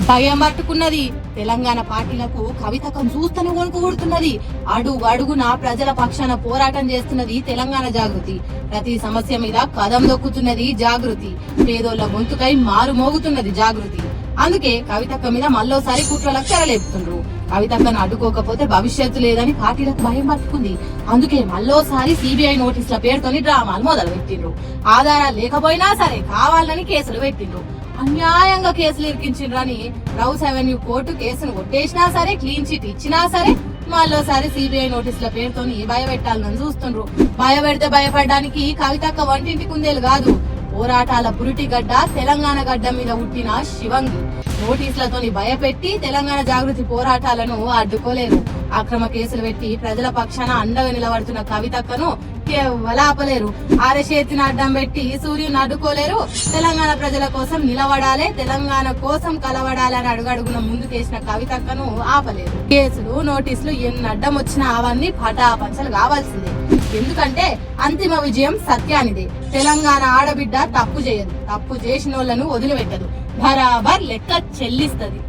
భయం పట్టుకున్నది. తెలంగాణ పార్టీలకు కవితకం చూస్తూనే వణుకుడుతున్నది. అడుగు అడుగున ప్రజల పక్షాన పోరాటం చేస్తున్నది తెలంగాణ జాగృతి. ప్రతి సమస్య మీద కదం దొక్కుతున్నది జాగృతి. పేదోళ్ల గొంతుకై మారు మోగుతున్నది జాగృతి. అందుకే కవితక్క మీద మళ్ళోసారి కుట్రలకు తెరలేపుతుండ్రు. కవితక్కను అడ్డుకోకపోతే భవిష్యత్తు లేదని పార్టీలకు భయం పట్టుకుంది. అందుకే మళ్ళోసారి సిబిఐ నోటీసుల పేరుతోని డ్రామాలు మొదలు పెట్టిండ్రు. ఆధారాలు లేకపోయినా సరే కావాలని కేసులు పెట్టిండ్రు. అన్యాయంగా కేసులు ఇరికించిండ్రని రౌస్ అవెన్యూ కోర్టు కేసును కొట్టేసినా సరే, క్లీన్ చిట్ ఇచ్చినా సరే మళ్ళోసారి సిబిఐ నోటీసుల పేరుతోని భయపెట్టాలని చూస్తుండ్రు. భయపెడితే భయపడడానికి కవితక్క వంటింటి కుందేలు కాదు. పోరాటాల పురిటి గడ్డ తెలంగాణ గడ్డ మీద పుట్టిన శివంగి. నోటీసులతోని భయపెట్టి తెలంగాణ జాగృతి పోరాటాలను అడ్డుకోలేరు. అక్రమ కేసులు పెట్టి ప్రజల పక్షాన అండగా నిలబడుతున్న కవితక్కను ఆపలేరు. అరచేతిని అడ్డం పెట్టి సూర్యుని అడ్డుకోలేరు. తెలంగాణ ప్రజల కోసం నిలబడాలి, తెలంగాణ కోసం కలవడాలి అని అడుగడుగున ముందుకేసిన కవితక్కను ఆపలేరు. కేసులు నోటీసులు ఎన్ని అడ్డం వచ్చినా అవన్నీ పటాపంచలు కావాల్సిందే. ఎందుకంటే అంతిమ విజయం సత్యానిదే. తెలంగాణ ఆడబిడ్డ తప్పు చేయదు, తప్పు చేసిన వాళ్ళను వదిలిపెట్టదు, బరాబర్ లెక్క చెల్లిస్తది.